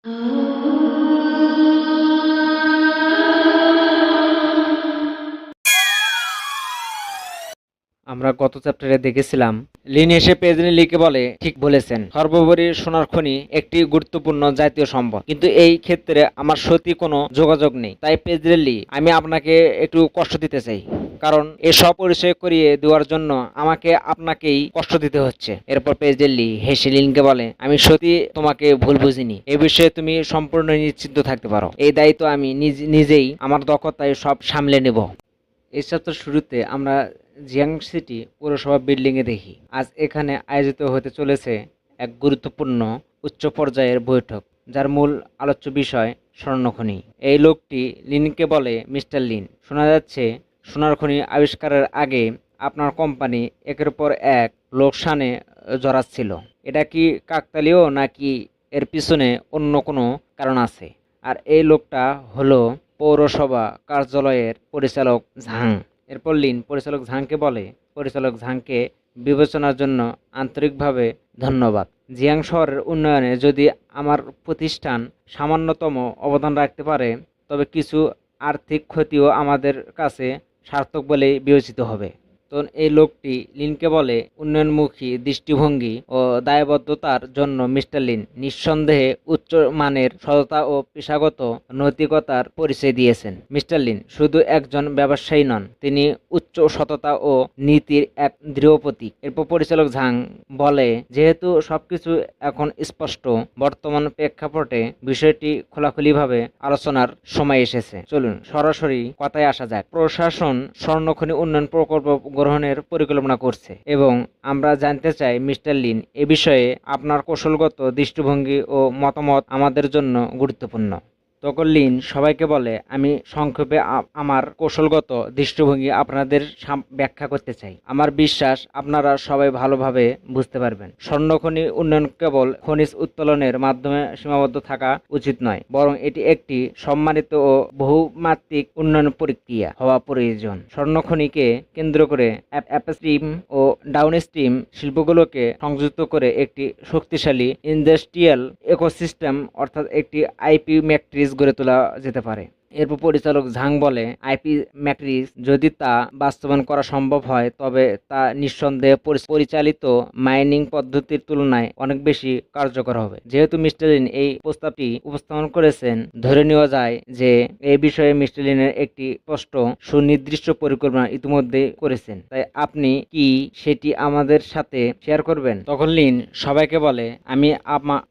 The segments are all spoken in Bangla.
আমরা গত চ্যাপ্টারে দেখেছিলাম লিন এসে পেজনে লিখে বলে, ঠিক বলেছেন, সর্বোপরি সোনার খনি একটি গুরুত্বপূর্ণ জাতীয় সম্পদ, কিন্তু এই ক্ষেত্রে আমার সত্যি কোনো যোগাযোগ নেই। তাই পেজরেলি আমি আপনাকে একটু কষ্ট দিতে চাই, কারণ এসব পরিচয় করিয়ে দেওয়ার জন্য আমাকে আপনাকেই কষ্ট দিতে হচ্ছে। এরপর পেজরেলি হেসে লিনকে বলে, আমি সত্যি তোমাকে ভুল বুঝিনি, এ বিষয়ে তুমি সম্পূর্ণ নিশ্চিন্ত থাকতে পারো। এই দায়িত্ব আমি নিজেই আমার দক্ষতায় সব সামলে নেব। এই সপ্তাহের শুরুতে আমরা জিয়াং সিটি পৌরসভা বিল্ডিংয়ে দেখি আজ এখানে আয়োজিত হতে চলেছে এক গুরুত্বপূর্ণ উচ্চ পর্যায়ের বৈঠক, যার মূল আলোচ্য বিষয় স্বর্ণখনি। এই লোকটি লিনকে বলে, মিস্টার লিন, শোনা যাচ্ছে সোনার খনি আবিষ্কারের আগে আপনার কোম্পানি একের পর এক লোকসানে জড়াচ্ছিল। এটা কি কাকতালীয় নাকি এর পিছনে অন্য কোনো কারণ আছে? আর এই লোকটা হলো পৌরসভা কার্যালয়ের পরিচালক ঝাং। এরপর লিন পরিচালক ঝাংকে বলে, পরিচালক ঝাংকে বিবেচনার জন্য আন্তরিকভাবে ধন্যবাদ। জিয়াং শহরের উন্নয়নে যদি আমার প্রতিষ্ঠান সামান্যতম অবদান রাখতে পারে, তবে কিছু আর্থিক ক্ষতিও আমাদের কাছে সার্থক বলেই বিবেচিত হবে। তো এই লোকটি লিনকে বলে, উন্নয়নমুখী দৃষ্টিভঙ্গি ও দায়বদ্ধতার জন্য মিস্টার লিন নিঃসন্দেহে উচ্চ মানের সততা ও পেশাগত নৈতিকতার পরিচয় দিয়েছেন। মিস্টার লিন শুধু একজন ব্যবসায়ী নন, তিনি উচ্চ সততা ও নীতির এক দৃঢ় প্রতীক। এরপর পরিচালক ঝাং বলে, যেহেতু সবকিছু এখন স্পষ্ট, বর্তমান প্রেক্ষাপটে বিষয়টি খোলাখুলিভাবে আলোচনার সময় এসেছে। চলুন সরাসরি কথায় আসা যাক। প্রশাসন স্বর্ণখনি উন্নয়ন প্রকল্প গ্রহণের পরিকল্পনা করছে এবং আমরা জানতে চাই মিস্টার লিন, এ বিষয়ে আপনার কৌশলগত দৃষ্টিভঙ্গি ও মতামত আমাদের জন্য গুরুত্বপূর্ণ। তখন লিন সবাইকে বলে, আমি সংক্ষেপে আমার কৌশলগত দৃষ্টিভঙ্গি আপনাদের ব্যাখ্যা করতে চাই। আমার বিশ্বাস আপনারা সবাই ভালোভাবে বুঝতে পারবেন। স্বর্ণখনি উন্নয়ন কেবল খনিজ উত্তোলনের মাধ্যমে সীমাবদ্ধ থাকা উচিত নয়, বরং এটি একটি সম্মানিত ও বহুমাত্রিক উন্নয়ন প্রক্রিয়া হওয়া প্রয়োজন। স্বর্ণখনিকে কেন্দ্র করে আপস্ট্রিম ও ডাউনস্ট্রিম শিল্পগুলোকে সংযুক্ত করে একটি শক্তিশালী ইন্ডাস্ট্রিয়াল ইকোসিস্টেম অর্থাৎ একটি আইপি ম্যাট্রিক্স গড়ে তোলা যেতে পারে। এরপর পরিচালক ঝাং বলে, আইপি ম্যাট্রিক্স যদি তা বাস্তবায়ন করা সম্ভব হয়, তবে তা নিঃসন্দেহে পরিচালিত মাইনিং পদ্ধতির তুলনায় অনেক বেশি কার্যকর হবে। যেহেতু মিস্টার লিন এই প্রস্তাবটি উপস্থাপন করেছেন, ধরে নেওয়া যায় যে এই বিষয়ে মিস্টার লিনের একটি স্পষ্ট সুনির্দিষ্ট পরিকল্পনা ইতিমধ্যে করেছেন। তাই আপনি কি সেটি আমাদের সাথে শেয়ার করবেন? তখন লিন সবাইকে বলে, আমি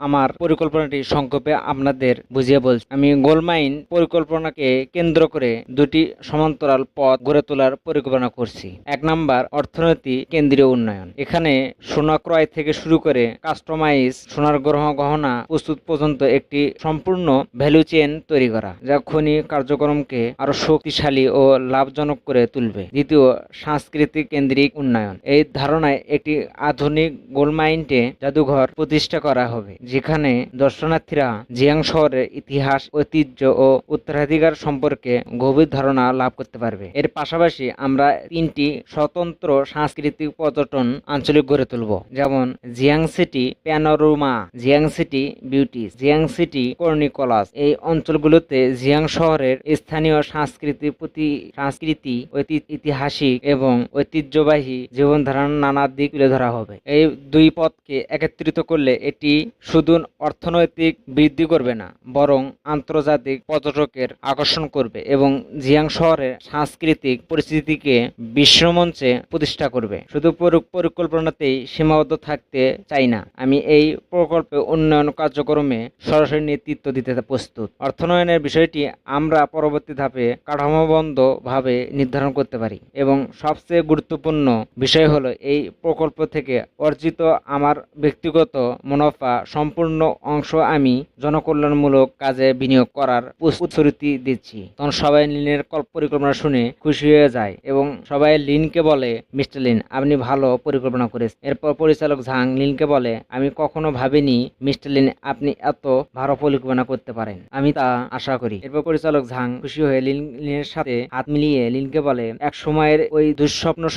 আমার পরিকল্পনাটি সংক্ষেপে আপনাদের বুঝিয়ে বলছি। আমি গোল্ডমাইন পরিকল্পনা কেন্দ্র করে দুটি সমান্তরাল পথ গড়ে তোলার পরিকল্পনা করছি। 1 নাম্বার, অর্থনৈতিক কেন্দ্রীয় উন্নয়ন। এখানে সোনা ক্রয় থেকে শুরু করে কাস্টমাইজ সোনার গহনা প্রস্তুত পর্যন্ত একটি সম্পূর্ণ ভ্যালু চেইন তৈরি করা, যা খনি কার্যক্রমকে আরো শক্তিশালী ও লাভজনক করে তুলবে। দ্বিতীয়, সাংস্কৃতিক কেন্দ্রিক উন্নয়ন। এই ধারণায় একটি আধুনিক গোল্ডমাইন্টে জাদুঘর প্রতিষ্ঠা করা হবে, যেখানে দর্শনার্থীরা জিয়াং শহরের ইতিহাস, ঐতিহ্য ও উত্তরাধিকার সম্পর্কে গভীর ধারণা লাভ করতে পারবে। এর পাশাপাশি আমরা 3টি স্বতন্ত্র সাংস্কৃতিক পর্যটন আঞ্চলিক গড়ে তুলব, যেমন Jiang city panorama, Jiang city beauties, Jiang city কর্নিকলাস। এই অঞ্চলগুলোতে জিয়াং শহরের স্থানীয় সংস্কৃতি, ঐতিহাসিক এবং ঐতিহ্যবাহী জীবনধারণের নানা দিক তুলে ধরা হবে। এই দুই পথকে একত্রিত করলে এটি শুধু অর্থনৈতিক বৃদ্ধি করবে না, বরং আন্তর্জাতিক পর্যটকের আকর্ষণ করবে এবং জিয়াং শহরের সাংস্কৃতিক পরিস্থিতিকে বিশ্বমঞ্চে প্রতিষ্ঠা করবে। শুধু পরিকল্পনাতেই সীমাবদ্ধ থাকতে চাই না, আমি এই প্রকল্পে উন্নয়ন কার্যক্রমে সরাসরি নেতৃত্ব দিতে প্রস্তুত। অর্থায়নের বিষয়টি আমরা পরবর্তী ধাপে কাঠামোবদ্ধ ভাবে নির্ধারণ করতে পারি এবং সবচেয়ে গুরুত্বপূর্ণ বিষয় হলো এই প্রকল্প থেকে অর্জিত আমার ব্যক্তিগত মুনাফা সম্পূর্ণ অংশ আমি জনকল্যাণমূলক কাজে বিনিয়োগ করার প্রতিশ্রুতি দিচ্ছি। তখন সবাই লিনের পরিকল্পনা শুনে খুশি হয়ে যায় এবং সবাই লিনকে বলে, মিস্টার লিন, আপনি ভালো পরিকল্পনা করেছেন। এরপর পরিচালক ঝাং লিনকে বলে, আমি কখনো ভাবিনি মিস্টার লিন আপনি এত ভালো পরিকল্পনা করতে পারেন, আমি তা আশা করি। এরপর পরিচালক ঝাং খুশি হয়ে লিনের সাথে হাত মিলিয়ে লিনকে বলে, এক সময়ের ওই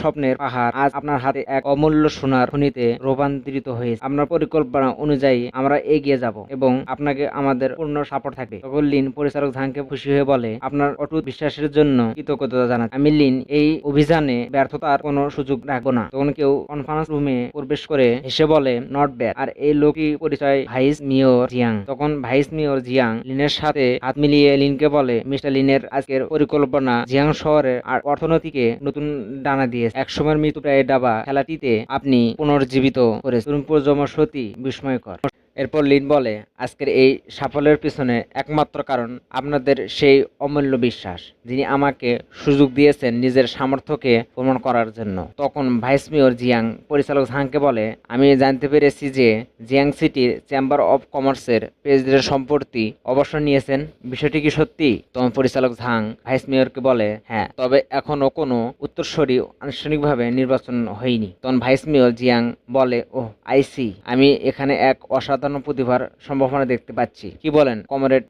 স্বপ্নের পাহাড় আজ আপনার হাতে এক অমূল্য সোনার খনিতে রূপান্তরিত হয়েছে। আপনার পরিকল্পনা অনুযায়ী আমরা এগিয়ে যাব এবং আপনাকে আমাদের পূর্ণ সাপোর্ট থাকবে। তখন লিন পরিচালক ঝাংকে খুশি হয়ে বলে, আপনার অটুট বিশ্বাসের জন্য কৃতজ্ঞতা জানাচ্ছি। আমি লিন এই অভিযানে ব্যর্থতার কোনো সুযোগ রাখবো না। তখন কেউ কনফারেন্স রুমে প্রবেশ করে হেসে বলে, নট ব্যাড। আর এই লোকটি পরিচয় ভাইস মেয়র জিয়াং। তখন ভাইস মেয়র জিয়াং লিনের সাথে হাত মিলিয়ে লিনকে বলে, মিস্টার লিনের আজকের পরিকল্পনা জিয়াং শহরের আর অর্থনীতিকে নতুন ডানা দিয়েছে। একসময়ের মৃত্যুপ্রায় ডাবা খেলাটিতে আপনি পুনর্জীবিত করেছেন। তরুণ প্রজন্ম সত্যি বিস্ময়কর। এরপর লিন বলে, আজকের এই সাফল্যের পিছনে একমাত্র কারণ আপনাদের সেই অমূল্য বিশ্বাস, যিনি আমাকে সুযোগ দিয়েছেন নিজের সামর্থ্যকে প্রমাণ করার জন্য। তখন ভাইস মেয়র জিয়াং পরিচালক ঝাংকে বলে, আমি জানতে পেরেছি যে জিয়াং সিটির চেম্বার অব কমার্সের প্রেসিডেন্ট সম্প্রতি অবসর নিয়েছেন, বিষয়টি কি সত্যি? তখন পরিচালক ঝাং ভাইস মেয়রকে বলে, হ্যাঁ, তবে এখনো কোনো উত্তরসূরি আনুষ্ঠানিকভাবে নির্বাচন হয়নি। তখন ভাইস মেয়র জিয়াং বলে, ওহ আইসি, আমি এখানে এক অসাধারণ প্রতিভার সম্ভাবনা দেখতে পাচ্ছি। কি বলেন কমরেড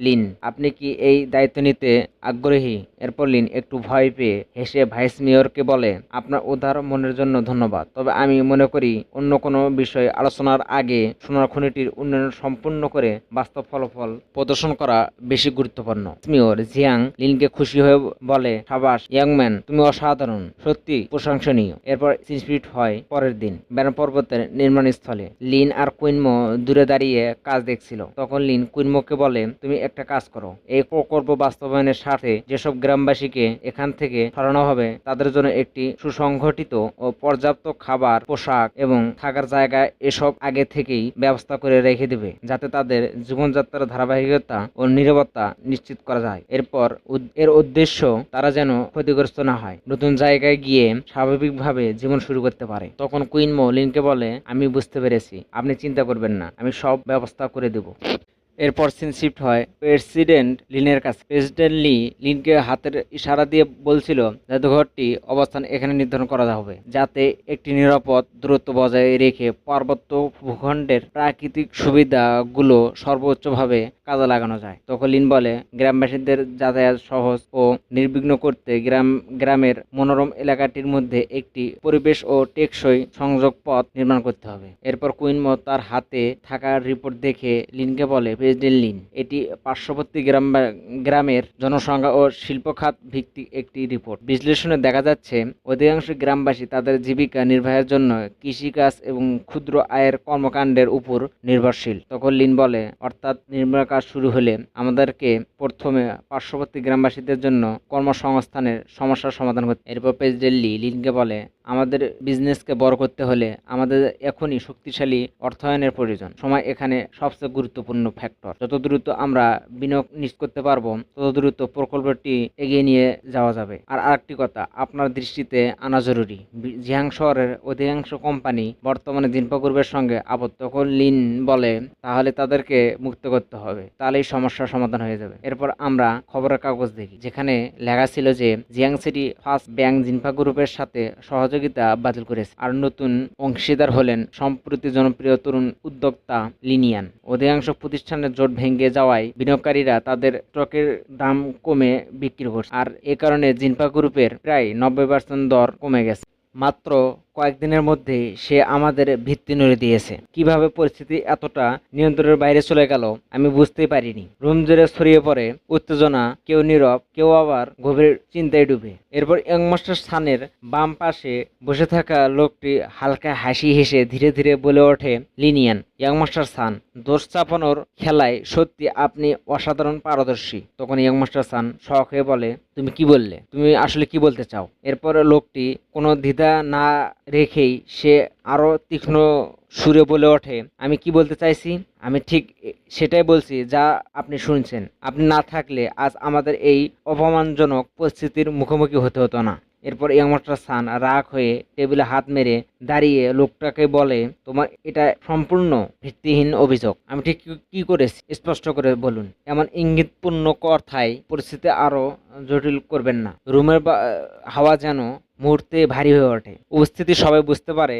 লিন, আপনি কি এই দায়িত্ব নিতে আগ্রহী? এরপর লিন একটু ভয় পেয়ে হেসে ভাইস মেয়রকে বলে, আপনার উদার মনের জন্য ধন্যবাদ, তবে আমি মনে করি অন্য কোনো বিষয় আলোচনার আগে সোনার খনিটির উন্নয়ন সম্পূর্ণ করে বাস্তব ফলাফল প্রদর্শন করা বেশি গুরুত্বপূর্ণ। মেয়র জিয়াং লিনকে খুশি হয়ে বলে, সাবাস ইয়াংম্যান, তুমি অসাধারণ, সত্যি প্রশংসনীয়। এরপর সিনস্পিরিট হয় পরের দিন ব্যানার পর্বতের নির্মাণ স্থলে। লিন আর কুইনমো দূরে দাঁড়িয়ে কাজ দেখছিল। তখন লিন কুইনমোকে বলে, তুমি একটা কাজ করো, এই প্রকল্প বাস্তবায়নের সাথে যেসব গ্রামবাসীকে এখান থেকে সরানো হবে তাদের জন্য একটি সুসংগঠিত ও পর্যাপ্ত খাবার, পোশাক এবং থাকার জায়গা এসব আগে থেকেই ব্যবস্থা করে রেখে দেবে, যাতে তাদের জীবনযাত্রার ধারাবাহিকতা ও নিরাপত্তা নিশ্চিত করা যায়। এর উদ্দেশ্য তারা যেন ক্ষতিগ্রস্ত না হয়, নতুন জায়গায় গিয়ে স্বাভাবিকভাবে জীবন শুরু করতে পারে। তখন কুইনমো লিনকে বলে, আমি বুঝতে পেরেছি, আপনি চিন্তা করবেন না, আমি সব ব্যবস্থা করে দেব। এরপর সিন শিফট হয় প্রেসিডেন্ট লিনের কাছে। প্রেসিডেন্ট লিনকে হাতের ইশারা দিয়ে বলছিল, জাদুঘরটি অবস্থান এখানে নির্ধারণ করা হবে, যাতে একটি নিরাপদ দূরত্ব বজায় রেখে পার্বত্য ভূখণ্ডের প্রাকৃতিক সুবিধাগুলো সর্বোচ্চভাবে কাজে লাগানো যায়। তখন লিন বলে, গ্রামবাসীদের যাতায়াত সহজ ও নির্বিঘ্ন করতে গ্রামের মনোরম এলাকাটির মধ্যে একটি পরিবেশ ও টেকসই সংযোগ পথ নির্মাণ করতে হবে। এরপর কুইনমো তার হাতে থাকা রিপোর্ট দেখে লিনকে বলে, প্রেসিডেন্ট লিন, এটি পার্শ্ববর্তী গ্রামের জনসংখ্যা ও শিল্পখাত ভিত্তিক একটি রিপোর্ট। বিশ্লেষণে দেখা যাচ্ছে অধিকাংশ গ্রামবাসী তাদের জীবিকা নির্বাহের জন্য কৃষিকাজ এবং ক্ষুদ্র আয়ের কর্মকাণ্ডের উপর নির্ভরশীল। তখন লিন বলে, অর্থাৎ নির্মাণ কাজ শুরু হলে আমাদেরকে প্রথমে পার্শ্ববর্তী গ্রামবাসীদের জন্য কর্মসংস্থানের সমস্যার সমাধান করতে। এরপর প্রেসিডেন্ট লিনকে বলে, আমাদের বিজনেসকে বড় করতে হলে আমাদের এখনই শক্তিশালী অর্থায়নের প্রয়োজন। সময় এখানে সবচেয়ে গুরুত্বপূর্ণ ফ্যাক্টর। যত দ্রুত আমরা বিনিয়োগ নিশ্চিত করতে পারবো, তত দ্রুত প্রকল্পটি এগিয়ে নিয়ে যাওয়া যাবে। আর আরেকটি কথা আপনার দৃষ্টিতে আনা জরুরি, জিয়াং শহরের অধিকাংশ কোম্পানি বর্তমানে জিনপা গ্রুপের সঙ্গে আবদ্ধ। তখন লিন বলে, তাহলে তাদেরকে মুক্ত করতে হবে, তাহলেই সমস্যার সমাধান হয়ে যাবে। এরপর আমরা খবরের কাগজ দেখি, যেখানে লেখা ছিল যে জিয়াং সিটি ফার্স্ট ব্যাংক জিনপা গ্রুপের সাথে সহযোগিতা বাতিল করেছে, আর নতুন অংশীদার হলেন সম্প্রতি জনপ্রিয় তরুণ উদ্যোক্তা লিনিয়ান। অধিকাংশ প্রতিষ্ঠানের জোট ভেঙে যাওয়ায় বিনিয়োগকারীরা তাদের স্টকের দাম কমে বিক্রি করছে, আর এ কারণে জিনপা গ্রুপের প্রায় 90% দর কমে গেছে। মাত্র কয়েকদিনের মধ্যে সে আমাদের ভিত্তি নড়ে দিয়েছে। কিভাবে পরিস্থিতি এতটা নিয়ন্ত্রণের বাইরে চলে গেল আমি বুঝতেই পারিনি। রুম জুড়ে ছড়িয়ে পড়ে উত্তেজনা, কেউ নীরব, কেউ আবার গভীর চিন্তায় ডুবে। এরপর ইয়ংমাস্টার সানের বাম পাশে বসে থাকা লোকটি হালকা হাসি হেসে ধীরে ধীরে বলে ওঠে, লিনিয়ান, ইয়ংমাস্টার সান, দোষ চাপানোর খেলায় সত্যি আপনি অসাধারণ পারদর্শী। তখন ইয়ংমাস্টার সান শখ হয়ে বলে, তুমি কি বললে? তুমি আসলে কি বলতে চাও? এরপর লোকটি কোনো দ্বিধা না রেখেই সে আরো তীক্ষ্ণ সুরে বলে ওঠে, আমি কি বলতে চাইছি? আমি ঠিক সেটাই বলছি যা আপনি শুনছেন। আপনি না থাকলে আজ আমাদের এই অপমানজনক পরিস্থিতির মুখোমুখি হতে হতো না। এরপর ইয়াং মাস্টার সান রাগ হয়ে টেবিলে হাত মেরে দাঁড়িয়ে লোকটাকে বলে, তোমার এটা সম্পূর্ণ ভিত্তিহীন অভিযোগ। আমি ঠিক কি করেছি স্পষ্ট করে বলুন। এমন ইঙ্গিতপূর্ণ কথায় পরিস্থিতি আরো জটিল করবেন না। রুমের হাওয়া যেন মুহূর্তে ভারী হয়ে ওঠে। উপস্থিতি সবাই বুঝতে পারে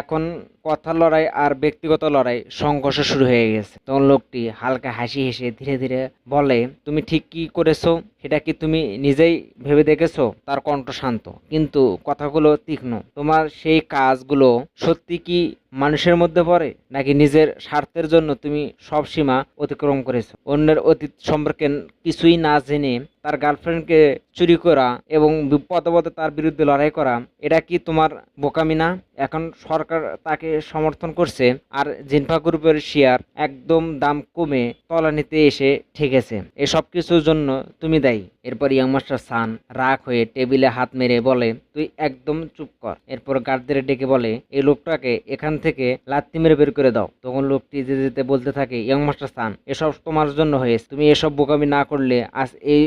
এখন কথার লড়াই আর ব্যক্তিগত লড়াই সংঘর্ষ শুরু হয়ে গেছে। তখন লোকটি হালকা হাসি হেসে ধীরে ধীরে বলে, তুমি ঠিক কি করেছো সেটা কি তুমি নিজেই ভেবে দেখেছো? তার কণ্ঠ শান্ত কিন্তু কথাগুলো তীক্ষ্ণ। তোমার সেই কাজগুলো সত্যি কি মানুষের মধ্যে পড়ে, নাকি নিজের স্বার্থের জন্য তুমি সব সীমা অতিক্রম করেছো? অন্যের অতীত সম্পর্কে কিছুই না জেনে তার গার্লফ্রেন্ডকে চুরি করা এবং পদে পদে তার বিরুদ্ধে লড়াই করা, এটা কি তোমার বোকামি না? এখন সরকার তাকে সমর্থন করছে আর জিনফা গ্রুপের শেয়ার একদম দাম কমে তলানিতে এসে ঠেকেছে। এসব কিছুর জন্য তুমি দায়ী। এরপর ইয়াং মাস্টার সান রাগ হয়ে টেবিলে হাত মেরে বলে, তুই একদম চুপ কর। এরপর গার্ডদের ডেকে বলে, এই লোকটাকে এখান থেকে লাত্তি মেরে বের করে দাও। তখন লোকটি যেতে যেতে বলতে থাকে, ইয়াং মাস্টার সান, এসব তোমার জন্য হয়েছে। তুমি এসব বোকামি না করলে আজ এই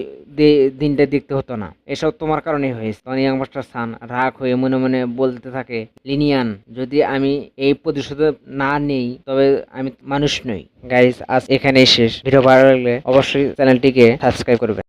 দিনটা দেখতে হতো না। এসব তোমার কারণেই হয়েছে। তখন ইয়াং মাস্টার সান রাগ হয়ে মনে মনে বলতে থাকে, লিনিয়ান, যদি আমি এই প্রতিশোধ না নেই তবে আমি মানুষ নই। গাইস, আজ এখানেই শেষ। ভিডিও ভালো লাগলে অবশ্যই চ্যানেলটিকে সাবস্ক্রাইব করবেন।